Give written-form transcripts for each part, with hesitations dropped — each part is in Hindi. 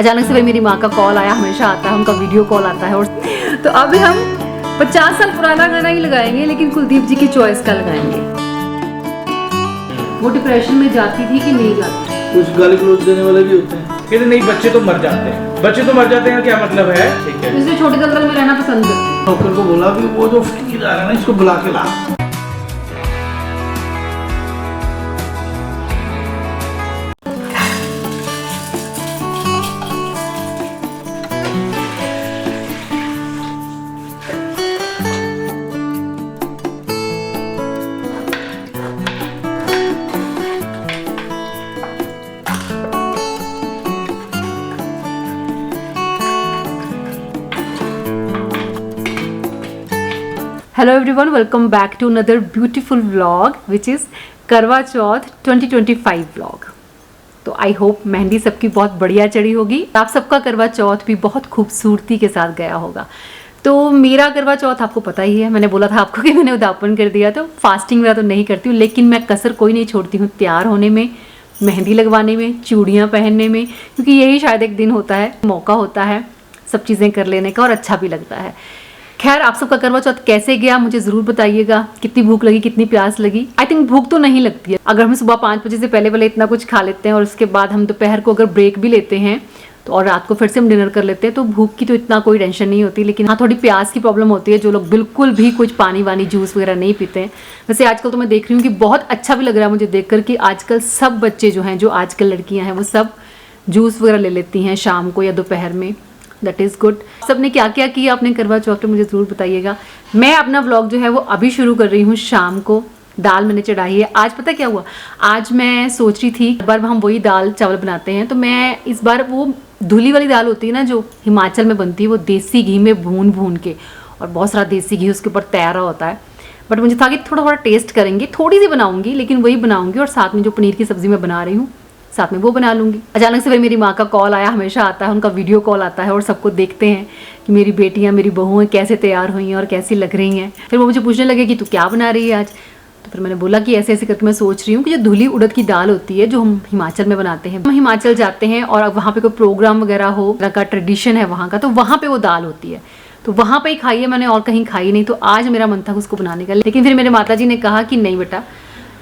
अचानक से भाई मेरी माँ का कॉल आया, हमेशा आता है उनका वीडियो कॉल आता है। और तो अभी हम 50 साल पुराना गाना ही लगाएंगे, लेकिन कुलदीप जी की चॉइस का लगाएंगे। वो डिप्रेशन में जाती थी कि नहीं जाती? कुछ गाली गलौज देने वाले भी होते हैं। कहते नहीं बच्चे तो मर जाते हैं, बच्चे तो मर जाते हैं, क्या मतलब है? ठीक है, इसलिए छोटे दलदल में रहना पसंद करते हैं। डॉक्टर को बोला कि वो जो ठेकेदार है ना, इसको बुला के ला। Hello everyone, welcome back to another beautiful vlog which is Karwa Chauth 2025 vlog. तो आई होप मेहंदी सबकी बहुत बढ़िया चढ़ी होगी, आप सबका करवा चौथ भी बहुत खूबसूरती के साथ गया होगा। तो मेरा करवा चौथ आपको पता ही है, मैंने बोला था आपको कि मैंने उद्यापन कर दिया। तो फास्टिंग वगैरह तो नहीं करती हूँ, लेकिन मैं कसर कोई नहीं छोड़ती हूँ तैयार होने में, मेहंदी लगवाने में, चूड़ियाँ पहनने में, क्योंकि यही शायद एक दिन होता है, मौका होता है सब चीज़ें कर लेने का और अच्छा भी लगता है। खैर, आप सबका करवा चौथ कैसे गया मुझे ज़रूर बताइएगा। कितनी भूख लगी, कितनी प्यास लगी। आई थिंक भूख तो नहीं लगती है अगर हम सुबह 5 बजे से पहले इतना कुछ खा लेते हैं और उसके बाद हम दोपहर को अगर ब्रेक भी लेते हैं तो और रात को फिर से हम डिनर कर लेते हैं, तो भूख की तो इतना कोई टेंशन नहीं होती। लेकिन हाँ, थोड़ी प्यास की प्रॉब्लम होती है जो लोग बिल्कुल भी कुछ पानी वानी जूस वगैरह नहीं पीते हैं। वैसे आजकल तो मैं देख रही हूँ कि बहुत अच्छा भी लग रहा है मुझे देखकर कि आजकल सब बच्चे जो हैं, जो आजकल लड़कियाँ हैं, वो सब जूस वगैरह ले लेती हैं शाम को या दोपहर में। That is good. सबने क्या क्या किया अपने करवा चौथ पे मुझे ज़रूर बताइएगा। मैं अपना व्लॉग जो है वो अभी शुरू कर रही हूँ। शाम को दाल मैंने चढ़ाई है। आज पता क्या हुआ, आज मैं सोच रही थी एक बार हम वही दाल चावल बनाते हैं, तो मैं इस बार वो धुली वाली दाल होती है ना जो हिमाचल में बनती है, वो देसी घी में भून के, और बहुत सारा देसी घी उसके ऊपर तैयार होता है। बट मुझे था कि थोड़ा टेस्ट करेंगे, थोड़ी सी बनाऊंगी लेकिन वही बनाऊंगी, और साथ में जो पनीर की सब्ज़ी मैं बना रही हूँ साथ में वो बना लूँगी। अचानक से भाई मेरी माँ का कॉल आया, हमेशा आता है उनका वीडियो कॉल आता है, और सबको देखते हैं कि मेरी बेटियाँ, मेरी बहुएँ कैसे तैयार हुई हैं और कैसी लग रही हैं। फिर वो मुझे पूछने लगे कि तू क्या बना रही है आज। तो फिर मैंने बोला कि ऐसे ऐसे करके मैं सोच रही हूँ कि जो धुली उड़द की दाल होती है जो हम हिमाचल में बनाते हैं, हम हिमाचल जाते हैं और वहाँ पे कोई प्रोग्राम वगैरह हो, का ट्रेडिशन है वहाँ का, तो वहाँ पे वो दाल होती है, तो वहाँ पे ही खाई है मैंने और कहीं खाई नहीं। तो आज मेरा मन था उसको बनाने का, लेकिन फिर मेरे माता जी ने कहा कि नहीं बेटा,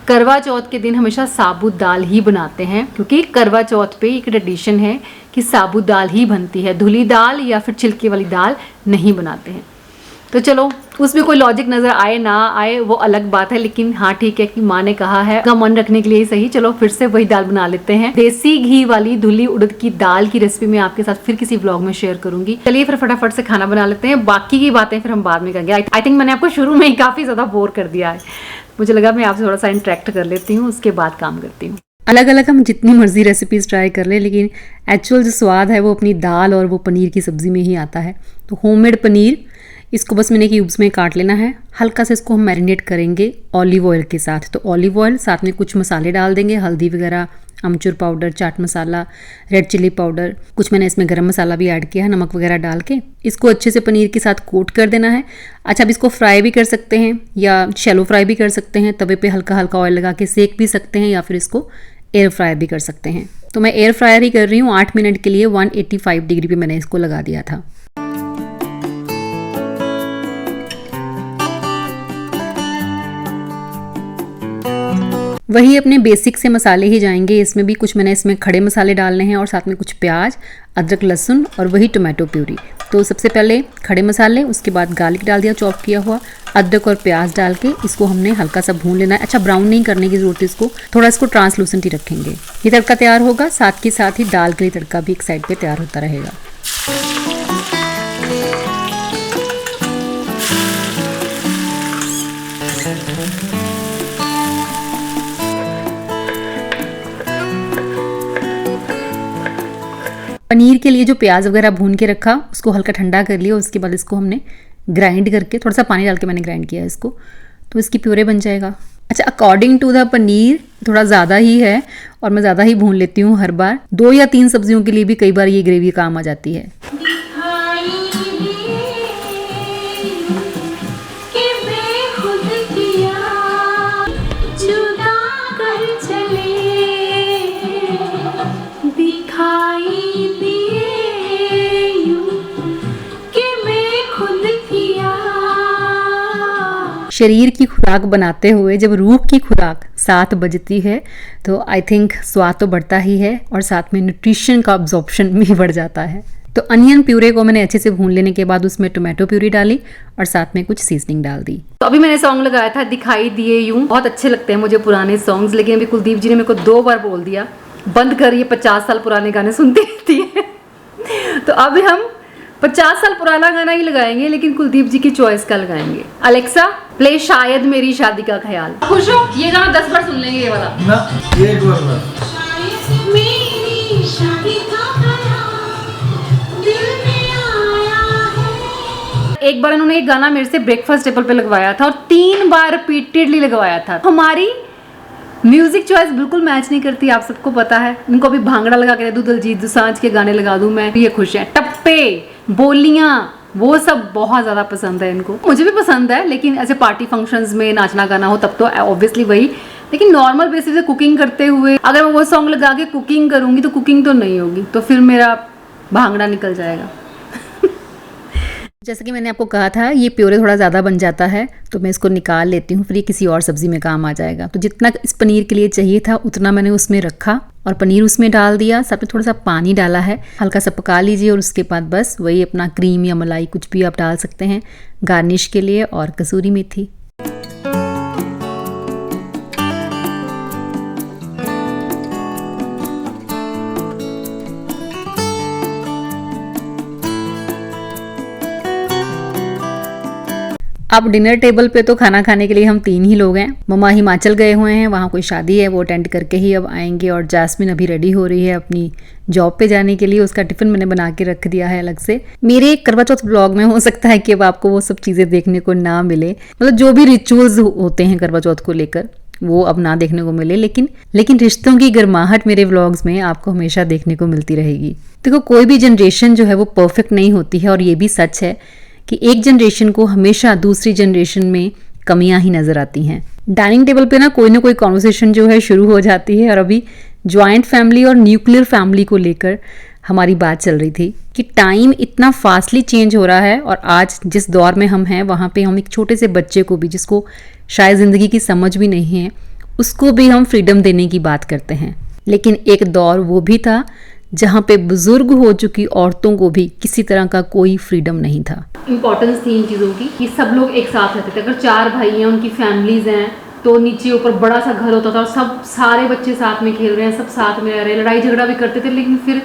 करवा चौथ के दिन हमेशा साबुत दाल ही बनाते हैं, क्योंकि करवा चौथ पे एक ट्रेडिशन है कि साबुत दाल ही बनती है, धुली दाल या फिर छिलके वाली दाल नहीं बनाते हैं। तो चलो, उसमें कोई लॉजिक नज़र आए ना आए वो अलग बात है, लेकिन हाँ ठीक है कि माँ ने कहा है, का मन रखने के लिए ही सही। चलो फिर से वही दाल बना लेते हैं। देसी घी वाली धुली उड़द की दाल की रेसिपी मैं आपके साथ फिर किसी व्लॉग में शेयर करूंगी। चलिए फिर फटाफट से खाना बना लेते हैं, बाकी की बातें फिर हम बाद में करेंगे। आई थिंक मैंने आपको शुरू में ही काफ़ी ज़्यादा बोर कर दिया है, मुझे लगा मैं आपसे थोड़ा सा इंटरेक्ट कर लेती हूँ, उसके बाद काम करती हूँ। अलग अलग हम जितनी मर्जी रेसिपीज़ ट्राई कर लें, लेकिन एक्चुअल जो स्वाद है वो अपनी दाल और वो पनीर की सब्ज़ी में ही आता है। तो होममेड पनीर, इसको बस मैंने क्यूब्स में काट लेना है। हल्का से इसको हम मैरिनेट करेंगे ऑलिव ऑयल के साथ। तो ऑलिव ऑयल, साथ में कुछ मसाले डाल देंगे, हल्दी वगैरह, अमचूर powder, chaat masala, red chilli powder, कुछ मैंने इसमें गरम मसाला भी ऐड किया है, नमक वगैरह डाल के इसको अच्छे से पनीर के साथ कोट कर देना है। अच्छा, अब इसको फ्राई भी कर सकते हैं या शैलो फ्राई भी कर सकते हैं, तवे पे हल्का हल्का ऑयल लगा के सेक भी सकते हैं, या फिर इसको एयर फ्राई भी कर सकते हैं। तो मैं एयर फ्रायर ही कर रही हूँ। 8 मिनट के लिए 185 डिग्री पे मैंने इसको लगा दिया था। वही अपने बेसिक से मसाले ही जाएंगे, इसमें भी कुछ मैंने इसमें खड़े मसाले डालने हैं और साथ में कुछ प्याज, अदरक, लहसुन और वही टोमेटो प्यूरी। तो सबसे पहले खड़े मसाले, उसके बाद गार्लिक डाल दिया चॉप किया हुआ, अदरक और प्याज डाल के इसको हमने हल्का सा भून लेना है। अच्छा, ब्राउन नहीं करने की ज़रूरत है, इसको थोड़ा इसको ट्रांसलूसेंट ही रखेंगे। ये तड़का तैयार होगा, साथ के साथ ही दाल के लिए तड़का भी एक साइड पर तैयार होता रहेगा। पनीर के लिए जो प्याज वगैरह भून के रखा, उसको हल्का ठंडा कर लिया, उसके बाद इसको हमने ग्राइंड करके, थोड़ा सा पानी डाल के मैंने ग्राइंड किया है इसको, तो इसकी प्यूरे बन जाएगा। अच्छा, अकॉर्डिंग टू द पनीर थोड़ा ज़्यादा ही है और मैं ज़्यादा ही भून लेती हूँ हर बार। 2 या 3 सब्जियों के लिए भी कई बार ये ग्रेवी काम आ जाती है। दिखाई दिए शरीर की खुराक बनाते हुए जब रूह की खुराक साथ बजती है तो आई थिंक स्वाद तो बढ़ता ही है और साथ में न्यूट्रिशन का अब्जॉर्प्शन भी बढ़ जाता है। तो अनियन प्यूरे को मैंने अच्छे से भून लेने के बाद उसमें टोमेटो प्यूरी डाली और साथ में कुछ सीजनिंग डाल दी। तो अभी मैंने सॉन्ग लगाया था दिखाई दिए यूं। बहुत अच्छे लगते हैं मुझे पुराने सॉन्ग्स, लेकिन अभी कुलदीप जी ने मेरे को 2 बार बोल दिया बंद कर, ये 50 साल पुराने गाने सुनती रहती है। तो अभी हम 50 साल पुराना गाना ही लगाएंगे, लेकिन कुलदीप जी की चॉइस का लगाएंगे। अलेक्सा प्ले शायद मेरी शादी का ख्याल। खुश हो? ये गाना 10 बार सुन लेंगे ये वाला ना, ये एक बार बस। शायद मेरी शादी का ख्याल दिल में आया है। एक बार इन्होंने एक गाना मेरे से ब्रेकफास्ट टेबल पे लगवाया था और 3 बार रिपीटेडली लगवाया था। हमारी म्यूजिक चॉइस बिल्कुल मैच नहीं करती, आप सबको पता है। इनको अभी भांगड़ा लगा के दे दूं, दिलजीत दोसांझ के गाने लगा दूं, मैं ये खुश है। टप्पे, बोलियां, वो सब बहुत ज्यादा पसंद है इनको। मुझे भी पसंद है, लेकिन ऐसे पार्टी फंक्शंस में नाचना गाना हो तब तो ऑब्वियसली वही, लेकिन नॉर्मल बेसिस पे कुकिंग करते हुए अगर मैं वो सॉन्ग लगा के कुकिंग करूंगी तो कुकिंग तो नहीं होगी, तो फिर मेरा भांगड़ा निकल जाएगा। जैसे कि मैंने आपको कहा था ये प्योरे थोड़ा ज़्यादा बन जाता है तो मैं इसको निकाल लेती हूँ, फिर ये किसी और सब्ज़ी में काम आ जाएगा। तो जितना इस पनीर के लिए चाहिए था उतना मैंने उसमें रखा और पनीर उसमें डाल दिया। साथ में थोड़ा सा पानी डाला है, हल्का सा पका लीजिए और उसके बाद बस वही अपना क्रीम या मलाई कुछ भी आप डाल सकते हैं गार्निश के लिए, और कसूरी मेथी। अब डिनर टेबल पे तो खाना खाने के लिए हम 3 ही लोग हैं। मम्मा हिमाचल गए हुए हैं, वहाँ कोई शादी है, वो अटेंड करके ही अब आएंगे। और जैस्मिन अभी रेडी हो रही है अपनी जॉब पे जाने के लिए, उसका टिफिन मैंने बना के रख दिया है अलग से। मेरे करवा चौथ ब्लॉग में हो सकता है कि अब आपको वो सब चीज़ें देखने को ना मिले, मतलब जो भी रिचुअल्स होते हैं करवा चौथ को लेकर वो अब ना देखने को मिले, लेकिन रिश्तों की गर्माहट मेरे व्लॉग्स में आपको हमेशा देखने को मिलती रहेगी। देखो कोई भी जनरेशन जो है वो परफेक्ट नहीं होती है, और ये भी सच है कि एक जनरेशन को हमेशा दूसरी जनरेशन में कमियां ही नजर आती हैं। डाइनिंग टेबल पे ना कोई कॉन्वर्सेशन जो है शुरू हो जाती है, और अभी जॉइंट फैमिली और न्यूक्लियर फैमिली को लेकर हमारी बात चल रही थी कि टाइम इतना फास्टली चेंज हो रहा है, और आज जिस दौर में हम हैं वहाँ पे हम एक छोटे से बच्चे को भी, जिसको शायद ज़िंदगी की समझ भी नहीं है, उसको भी हम फ्रीडम देने की बात करते हैं। लेकिन एक दौर वो भी था जहाँ पे बुजुर्ग हो चुकी औरतों को भी किसी तरह का कोई फ्रीडम नहीं था। इम्पोर्टेंस थी इन चीज़ों की कि सब लोग एक साथ रहते थे। अगर 4 भाई हैं, उनकी फैमिलीज हैं, तो नीचे ऊपर बड़ा सा घर होता था और सब सारे बच्चे साथ में खेल रहे हैं, सब साथ में रह रहे हैं, लड़ाई झगड़ा भी करते थे, लेकिन फिर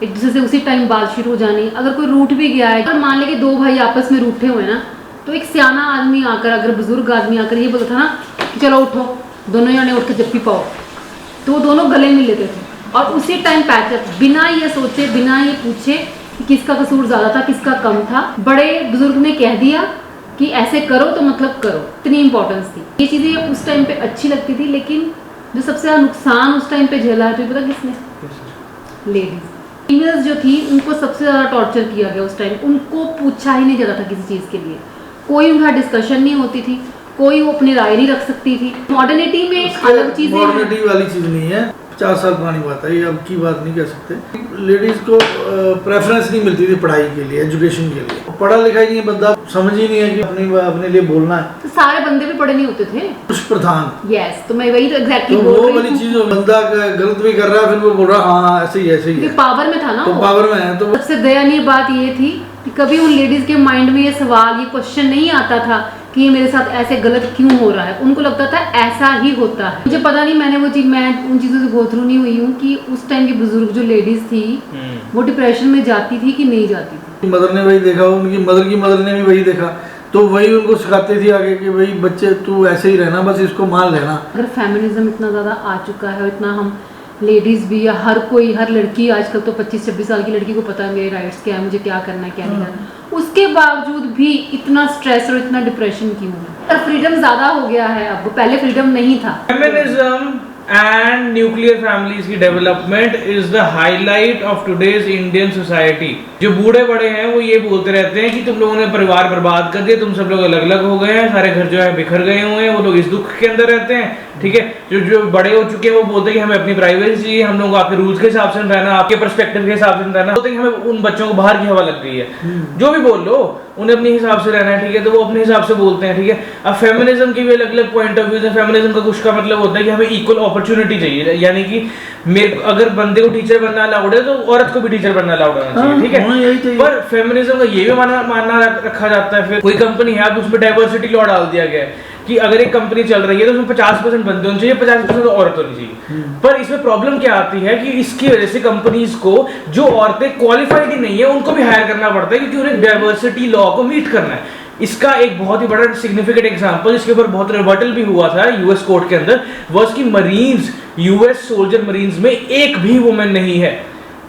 एक दूसरे से उसी टाइम बात शुरू हो जानी। अगर कोई रूठ भी गया है, अगर मान ले कि 2 भाई आपस में रूठे हुए ना, तो एक सियाना आदमी आकर, अगर बुजुर्ग आदमी आकर ये बोलता था ना कि चलो उठो, दोनों जने उठ के जप्पी पाओ, तो वो दोनों गले मिल लेते थे और उसी टाइम पैचअप, बिना ये सोचे, बिना ये पूछे कि किसका कसूर ज़्यादा था किसका कम था। बड़े बुजुर्ग ने कह दिया कि ऐसे करो तो मतलब करो, इतनी इंपॉर्टेंस थी। ये चीज़ें उस टाइम पे अच्छी लगती थी, लेकिन जो सबसे ज़्यादा नुकसान उस टाइम पे झेला है, तो पता किसने? लेडीज, फीमेल्स जो थी उनको सबसे ज़्यादा टॉर्चर किया गया उस टाइम। उनको पूछा ही नहीं जाता था किसी चीज़ के लिए, कोई उनका डिस्कशन नहीं होती थी, कोई वो अपनी राय नहीं रख सकती थी। मॉडर्निटी में अलग चीज़ें, मॉडर्निटी वाली चीज़ नहीं है, 50 साल पुरानी बात है, ये अब की बात नहीं कह सकते। लेडीज़ को प्रेफरेंस नहीं मिलती थी पढ़ाई के लिए, एजुकेशन के लिए। पढ़ा लिखा ही नहीं बंदा, समझ ही नहीं है कि अपने लिए बोलना है। तो सारे बंदे भी पढ़े नहीं होते थे, कुछ प्रधान। यस, तो मैं वही तो एग्जैक्टली तो बोल वो रही वाली हूँ। चीज बंदा गलत भी कर रहा है, फिर वो बोल रहा हाँ ऐसे ही है। क्योंकि पावर में था ना, तो वो पावर में है। तो सबसे दयनीय बात ये थी कि कभी उन लेडीज के माइंड में ये सवाल, ये क्वेश्चन नहीं आता था कि ये मेरे साथ ऐसे गलत क्यों हो रहा है। उनको लगता था ऐसा ही होता है। मुझे पता नहीं, मैंने वो चीज, मैं उन चीज़ों से गो थ्रू नहीं हुई हूँ कि उस टाइम की बुजुर्ग जो लेडीज थी वो डिप्रेशन में जाती थी कि नहीं जाती थी। मदर ने वही देखा, उनकी मदर की मदर ने भी वही देखा, तो वही उनको सिखाती थी आगे कि भाई बच्चे तू ऐसे ही रहना, बस इसको मान लेना। अगर फेमिनिज्म इतना ज़्यादा आ चुका है और इतना हम लेडीज़ भी, या हर कोई, हर लड़की आजकल तो 25-26 साल की लड़की को पता है मेरे राइट्स क्या है, मुझे क्या करना है क्या नहीं करना, उसके बावजूद भी इतना स्ट्रेस और इतना डिप्रेशन क्यों है? फ्रीडम ज़्यादा हो गया है अब, पहले फ्रीडम नहीं था। फेमिनिज्म एंड न्यूक्लियर फैमिलीज की development is the highlight of today's Indian society. जो बूढ़े बड़े हैं वो ये बोलते रहते हैं कि तुम लोगों ने परिवार बर्बाद कर दिया, तुम सब लोग अलग अलग हो गए हैं, सारे घर जो है बिखर गए हुए हैं, वो लोग इस दुख के अंदर रहते हैं। ठीक है, जो बड़े हो चुके हैं वो बोलते हैं कि हमें अपनी प्राइवेसी चाहिए, हम लोग आपके रूल्स के हिसाब से रहना, आपके पर्सपेक्टिव के हिसाब से रहना। बोलते हैं कि हमें उन बच्चों को बाहर की हवा लग गई है। जो भी बोल लो, उन्हें अपने हिसाब से रहना है, ठीक है, तो वो अपने हिसाब से बोलते हैं, ठीक है। अब फेमिनिज्म की भी अलग अलग पॉइंट ऑफ व्यूज है। फेमिनिज्म का कुछ का मतलब होता है कि हमें इक्वल अपॉर्चुनिटी चाहिए, यानी कि मेरे अगर बंदे को टीचर बनना अलाउड है तो औरत को भी टीचर बनना अलाउड होना चाहिए, ठीक हाँ, यही चाहिए। है। पर फेमिनिज्म का ये भी मानना रखा जाता है, फिर कोई कंपनी है, अब उसमें डाइवर्सिटी लॉ डाल दिया गया है कि अगर एक कंपनी चल रही है तो उसमें 50% बंदे होने चाहिए, 50% औरत होनी चाहिए। पर इसमें प्रॉब्लम क्या आती है कि इसकी वजह से कंपनीज को जो औरतें क्वालिफाइड ही नहीं है उनको भी हायर करना पड़ता है, क्योंकि उन्हें डाइवर्सिटी लॉ को मीट करना है। इसका एक बहुत ही बड़ा सिग्निफिकेंट एग्जांपल, इसके ऊपर बहुत रिबटल भी हुआ था यूएस कोर्ट के अंदर, वाज कि मरीन्स, यूएस सोल्जर मरीन्स में एक भी वुमेन नहीं है।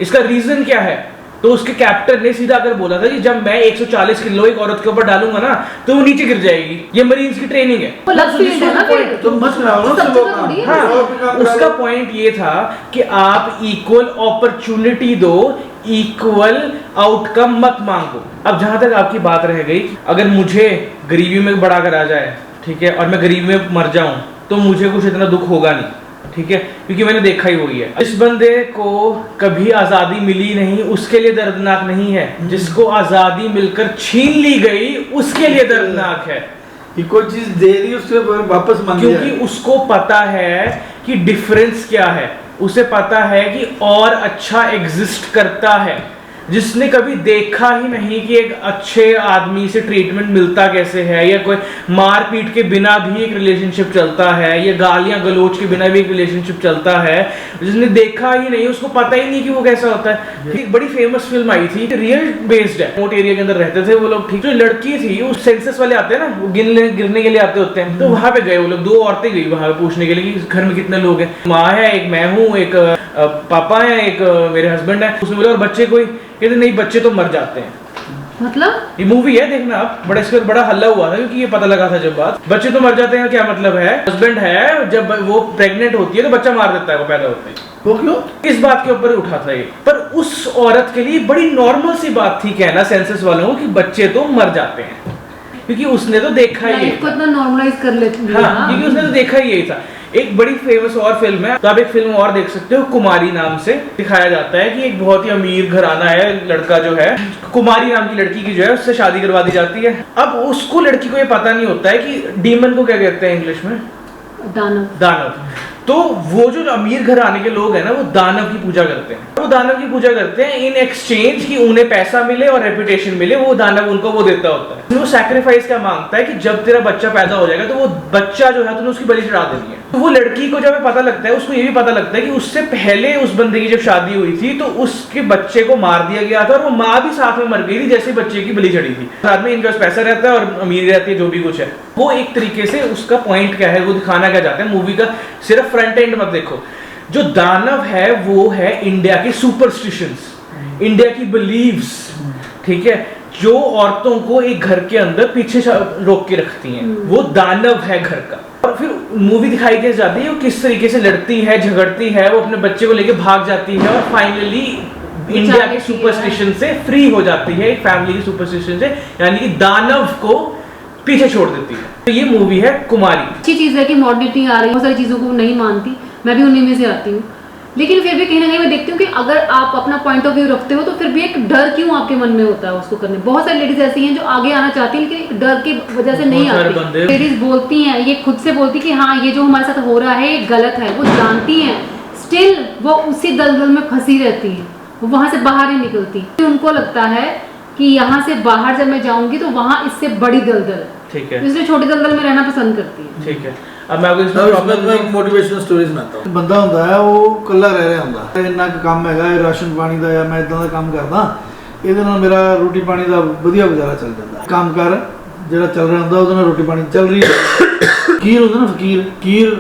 इसका रीजन क्या है? तो उसके कैप्टन ने सीधा आकर बोला था कि जब मैं 140 किलो एक औरत के ऊपर डालूंगा ना तो वो नीचे गिर जाएगी। ये मरीन्स की ट्रेनिंग है। वो लव फील्ड है ना फिर, तो मत कराओ ना सब लोग जगह थोड़ी है। हाँ, उसका पॉइंट ये था कि आप इक्वल अपॉर्चुनिटी दो, इक्वल आउटकम मत मांगो। अब जहां तक आपकी बात रह गई, अगर मुझे गरीबी में बड़ा करा जाए, ठीक है, और मैं गरीबी में मर जाऊं तो मुझे कुछ इतना दुख होगा नहीं, ठीक है, क्योंकि मैंने देखा ही वही है। जिस बंदे को कभी आजादी मिली नहीं उसके लिए दर्दनाक नहीं है, जिसको आजादी मिलकर छीन ली गई उसके लिए दर्दनाक है। कि कोई चीज दे दी उससे वापस मांग लिया। क्योंकि उसको पता है कि डिफरेंस क्या है, उसे पता है कि और अच्छा एग्जिस्ट करता है। जिसने कभी देखा ही नहीं कि एक अच्छे आदमी से ट्रीटमेंट मिलता कैसे है, या कोई मार पीट के बिना भी एक रिलेशनशिप चलता है, या गालियां गलोच के बिना भी एक रिलेशनशिप चलता है, जिसने देखा ही नहीं, उसको पता ही नहीं कि वो कैसा होता है। एक बड़ी फेमस फिल्म आई थी, रियल बेस्ड है, रिमोट एरिया के अंदर रहते थे वो लोग, ठीक, जो लड़की थी, उस सेंसस वाले आते हैं ना, वो गिरने के लिए आते होते हैं, तो वहां पे गए वो लोग, 2 औरतें गई वहां पे पूछने के लिए कि घर में कितने लोग हैं। माँ है, एक मैं हूँ, एक पापा है, एक मेरे हस्बैंड है। उसने बोला और बच्चे कोई? कहते नहीं, बच्चे तो मर जाते हैं। मतलब ये मूवी है, देखना आप, बड़ा इसके बड़ा हल्ला हुआ था क्योंकि ये पता लगा था जब बात, बच्चे तो मर जाते हैं क्या मतलब है? हस्बैंड है, जब वो प्रेग्नेंट होती है तो बच्चा मार देता है वो पैदा होते ही। वो क्यों? इस बात के ऊपर ही उठा था ये। पर उस औरत के लिए बड़ी नॉर्मल सी बात थी कहना सेंसस वालों को कि बच्चे तो मर जाते हैं, क्योंकि उसने तो देखा ही लाइफ को इतना नॉर्मलाइज कर लेती है। हाँ, क्योंकि उसने तो देखा ही यही था। एक बड़ी फेमस और फिल्म है, तो आप एक फिल्म और देख सकते हो, कुमारी नाम से। दिखाया जाता है कि एक बहुत ही अमीर घराना है, लड़का जो है, कुमारी नाम की लड़की की जो है उससे शादी करवा दी जाती है। अब उसको, लड़की को ये पता नहीं होता है कि डीमन को क्या कहते हैं इंग्लिश में? दानव। तो वो जो अमीर घर आने के लोग हैं ना, वो दानव की पूजा करते हैं। वो दानव की पूजा करते हैं इन एक्सचेंज कि उन्हें पैसा मिले और रेपुटेशन मिले, वो दानव उनको वो देता होता है। वो सैक्रिफाइस क्या मांगता है कि जब तेरा बच्चा पैदा हो जाएगा तो वो बच्चा जो है तूने उसकी बलि चढ़ा देनी है। तो वो लड़की को जब पता लगता है, उसको ये भी पता लगता है कि उससे पहले उस बंदे की जब शादी हुई थी तो उसके बच्चे को मार दिया गया था, और वो माँ भी साथ में मर गई थी जैसे बच्चे की बलि चढ़ी थी। साथ में इनके पास पैसा रहता है और अमीरी रहती है, जो भी कुछ है। वो एक तरीके से उसका पॉइंट क्या है, वो दिखाना क्या चाहते हैं मूवी का, सिर्फ फ्रंट एंड मत देखो। जो दानव है वो है इंडिया के सुपरस्टिशंस, इंडिया की बिलीव्स, ठीक है, जो औरतों को एक घर के अंदर पीछे रोक के रखती हैं, वो दानव है घर का। और फिर मूवी दिखाई कैसे जाती है, वो किस तरीके से लड़ती है, झगड़ती है, वो अपने बच्चे को लेके भाग जाती है, और फाइनली इंडिया के सुपरस्टिशन से फ्री हो जाती है, एक फैमिली के सुपरस्टिशन से, यानी कि दानव को पीछे छोड़ देती है। तो ये मूवी है कुमारी। अच्छी चीज है कि मॉडर्निटी आ रही है, बहुत सारी चीजों को नहीं मानती, मैं भी उन्हीं में से आती हूँ, लेकिन फिर भी कहीं ना कहीं मैं देखती हूँ कि अगर आप अपना पॉइंट ऑफ व्यू रखते हो तो फिर भी एक डर क्यों आपके मन में होता है उसको करने। बहुत सारी लेडीज ऐसी हैं जो आगे आना चाहती हैं लेकिन डर की वजह से नहीं आती। लेडीज बोलती हैं, ये खुद से बोलती कि हाँ ये जो हमारे साथ हो रहा है ये गलत है, वो जानती हैं, स्टिल वो उसी दलदल में फंसी रहती हैं, वो वहां से बाहर नहीं निकलती। उनको लगता है कि यहाँ से बाहर जब मैं जाऊंगी तो वहां इससे बड़ी दलदल है, ठीक है, इसलिए छोटे दलदल में रहना पसंद करती है। ठीक है। अब मैं आपको इसमें प्रॉब्लम मोटिवेशनल स्टोरीज बनाता हूं। बंदा ਹੁੰਦਾ ਹੈ ਉਹ ਕੱਲਾ ਰਹਿ ਰਿਹਾ ਹੁੰਦਾ ਹੈ, ਇੰਨਾ ਕੁ ਕੰਮ ਹੈਗਾ ਇਹ ਰਾਸ਼ਨ ਪਾਣੀ ਦਾ, ਜਾਂ ਮੈਂ ਇਦਾਂ ਦਾ ਕੰਮ ਕਰਦਾ, ਇਹਦੇ ਨਾਲ ਮੇਰਾ ਰੋਟੀ ਪਾਣੀ ਦਾ ਵਧੀਆ ਗੁਜ਼ਾਰਾ ਚੱਲ ਜਾਂਦਾ। ਕੰਮ ਕਰ ਜਿਹੜਾ ਚੱਲ ਰਿਹਾ ਹੁੰਦਾ ਉਹਦੇ ਨਾਲ ਰੋਟੀ ਪਾਣੀ ਚੱਲ ਰਹੀ ਹੈ। ਫਕੀਰ ਹੁੰਦਾ ਨਾ, ਫਕੀਰ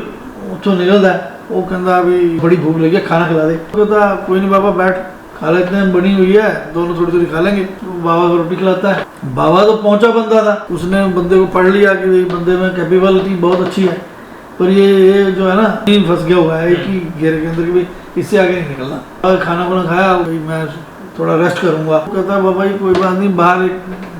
ਉੱਥੋਂ ਨਿਕਲਦਾ, ਉਹ ਕਹਿੰਦਾ ਵੀ ਬੜੀ ਭूख लगी है, खाना खिला दे। कहता कोई नहीं बाबा बैठ, खा लेते हैं, बनी हुई है, दोनों थोड़ी थोड़ी खा लेंगे। तो बाबा को रोटी खिलाता है। बाबा तो पहुंचा बंदा था, उसने बंदे को पढ़ लिया कि बंदे में कैपेबिलिटी बहुत अच्छी है, पर ये जो है ना फंस गया हुआ है एक ही घेरे के अंदर कि भाई इससे आगे नहीं निकलना। और खाना वाना खाया, भाई मैं थोड़ा रेस्ट करूंगा। कहता है बाबा जी कोई बात नहीं, बाहर एक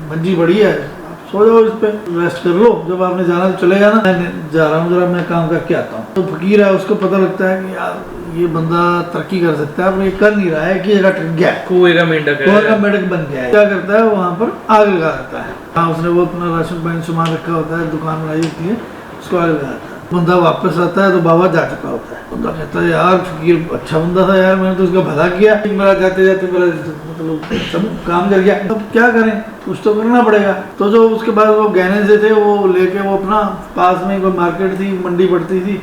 मंजी पड़ी है, आप सो जाओ इस पे, रेस्ट कर लो, जब आपने जाना तो चले जाना, मैं जा रहा हूँ, जरा मैं काम करके आता हूँ। तो फकीर है, उसको पता लगता है कि यार ये बंदा तरक्की कर सकता है, अब ये कर नहीं रहा है कि जगह टक गया है, कुएं का मेंढक है। कुआं का मेढक बन गया है। क्या करता है, वहाँ पर आग लगा देता है। हाँ, उसने वो अपना राशन पानी सामान रखा होता है, दुकान बनाई होती है, उसको आग लगा देता है। बंदा वापस आता है तो बाबा जा चुका होता है। बंदा कहता है यार फकीर अच्छा बंदा था यार, मैंने तो उसका भला किया, मेरा जाते जाते मेरा मतलब सब काम कर गया, अब क्या करें, कुछ तो करना पड़ेगा। तो जो उसके बाद वो गहने से थे वो लेके वो अपना पास में कोई मार्केट थी, मंडी पड़ती थी,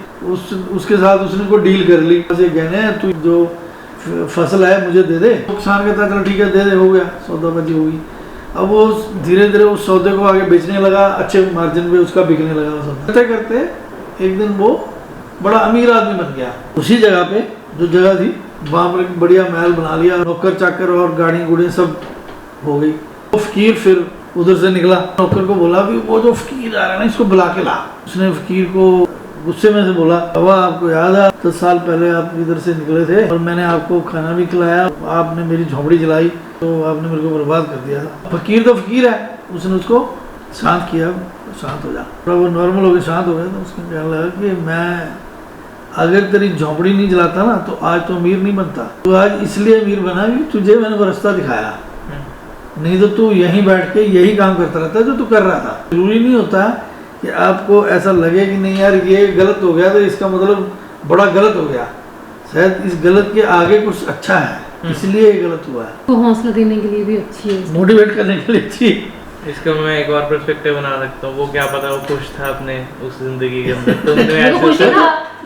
उसके साथ उसने कोई डील कर ली, ऐसे गहने तू जो फसल है मुझे दे दे। किसान कहता है चलो ठीक है दे दे, हो गया, सौदाबाजी हो गई। अब वो धीरे धीरे उस सौदे को आगे बेचने लगा, अच्छे मार्जिन पे उसका बिकने लगा वो सौदा। करते करते एक दिन वो बड़ा अमीर आदमी बन गया। उसी जगह पे जो जगह थी वहाँ पर एक बढ़िया महल बना लिया, नौकर चाकर और गाड़ी गुड़ी सब हो गई। वो फकीर फिर उधर से निकला, नौकर को बोला भी वो जो फकीर आ रहा है ना इसको बुला के ला। उसने फकीर को गुस्से में से बोला, बाबा आपको याद है 10 साल पहले आप इधर से निकले थे और मैंने आपको खाना भी खिलाया, आपने मेरी झोपड़ी जलाई तो आपने मेरे को बर्बाद कर दिया था। फकीर तो फकीर है, उसने उसको शांत किया, शांत हो जा। वो नॉर्मल हो गया, शांत हो गया। तो उसने कहने लगा कि मैं अगर तेरी झोपड़ी नहीं जलाता ना तो आज तो अमीर नहीं बनता। तो आज इसलिए अमीर बना कि तुझे मैंने वो रास्ता दिखाया, नहीं तो तू यहीं बैठ के यही काम करता रहता जो तू कर रहा था। जरूरी नहीं होता कि आपको ऐसा लगे कि नहीं यार ये गलत हो गया तो इसका मतलब बड़ा गलत हो गया, शायद इस गलत के आगे कुछ अच्छा है इसलिए ये गलत हुआ है। तो हौसला देने के लिए भी अच्छी है, मोटिवेट करने के लिए अच्छी। इसका मैं एक और पर्सपेक्टिव बना सकता हूँ, वो क्या पता वो खुश था अपने उस जिंदगी के अंदर,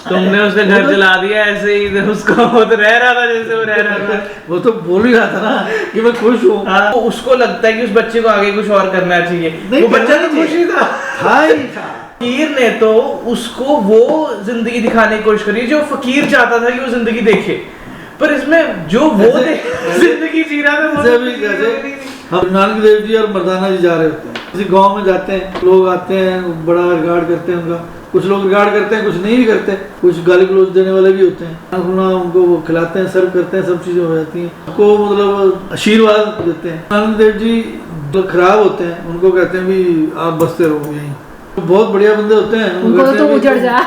तुमने उसका घर जला दिया ऐसे ही, उसको वो तो रह रहा था जैसे वो रह रहा था। वो तो बोल ही रहा था ना कि मैं खुश हूँ। तो उसको लगता है कि उस बच्चे को आगे कुछ और करना चाहिए, नहीं, वो बच्चा करना तो खुश ही था। ही था। फकीर ने तो उसको वो जिंदगी दिखाने की कोशिश करी जो फकीर चाहता था कि वो जिंदगी देखे, पर इसमें जो वो जिंदगी जी रहा था वो हम नानक देव जी और मर्दाना जी जा रहे होते हैं, किसी गांव में जाते हैं, लोग आते हैं बड़ा रिगार्ड करते हैं उनका, कुछ लोग रिगार्ड करते हैं कुछ नहीं भी करते, कुछ गाली गलौज देने वाले भी होते हैं। उनको वो खिलाते हैं, सर्व करते हैं, सब चीज़ें हो जाती हैं, उनको मतलब आशीर्वाद देते हैं। नानक देव जी जो खराब होते हैं उनको कहते हैं भी आप बसते रहो यहीं। तो बहुत बढ़िया बंदे होते हैं, उनको तो उजड़ जा,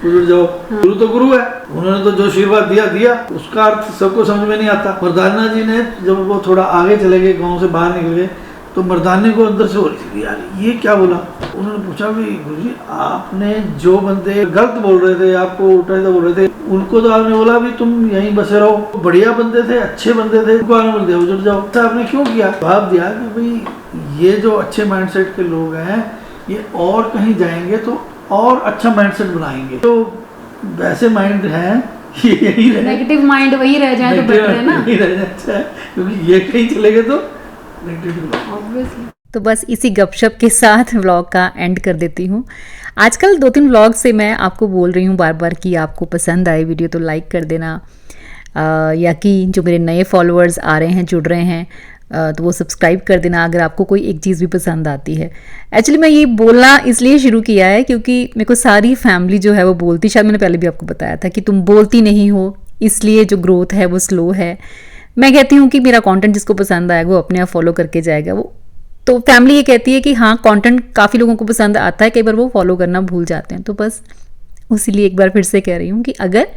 उजड़ जाओ। गुरु तो गुरु है, उन्होंने तो जो आशीर्वाद दिया उसका अर्थ सबको समझ में नहीं आता। मर्दाना जी ने जब वो थोड़ा आगे चले गए, गांव से बाहर निकल गए, तो मर्दाने को अंदर से हो रही थी यार ये क्या बोला। उन्होंने पूछा भी गुरुजी आपने जो बंदे गलत बोल रहे थे, आपको उल्टा सीधा बोल रहे थे, उनको तो आपने बोला भी तुम यहीं बसे रहो, बढ़िया बंदे थे, अच्छे बंदे थे, उनको आपने बोल दिया उजड़ जाओ। तो आपने क्यों किया? जवाब दिया कि भाई ये जो अच्छे माइंडसेट के लोग हैं ये और कहीं जाएंगे तो और अच्छा माइंडसेट बनाएंगे, तो वैसे माइंड है ये यही रहे, नेगेटिव माइंड वही रह जाए तो बेटर है ना, यही रह जाए अच्छा है, क्योंकि ये कहीं चले गए तो नेगेटिव। ऑब्वियसली। तो बस इसी गपशप के साथ व्लॉग का एंड कर देती हूँ। आजकल 2-3 व्लॉग से मैं आपको बोल रही हूँ बार बार कि आपको पसंद आए वीडियो तो लाइक कर देना, या कि जो मेरे नए फॉलोअर्स आ रहे हैं, जुड़ रहे हैं, तो वो सब्सक्राइब कर देना अगर आपको कोई एक चीज़ भी पसंद आती है। एक्चुअली मैं ये बोलना इसलिए शुरू किया है क्योंकि मेरे को सारी फैमिली जो है वो बोलती, शायद मैंने पहले भी आपको बताया था कि तुम बोलती नहीं हो इसलिए जो ग्रोथ है वो स्लो है। मैं कहती हूँ कि मेरा कंटेंट जिसको पसंद आएगा वो अपने आप फॉलो करके जाएगा। वो तो फैमिली ये कहती है कि हाँ कंटेंट काफ़ी लोगों को पसंद आता है, कई बार वो फॉलो करना भूल जाते हैं। तो बस उसीलिए एक बार फिर से कह रही हूँ कि अगर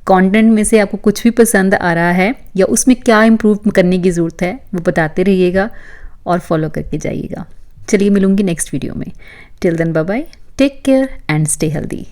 कंटेंट में से आपको कुछ भी पसंद आ रहा है या उसमें क्या इम्प्रूव करने की ज़रूरत है वो बताते रहिएगा और फॉलो करके जाइएगा। चलिए मिलूंगी नेक्स्ट वीडियो में। Till then bye bye, take care and stay healthy.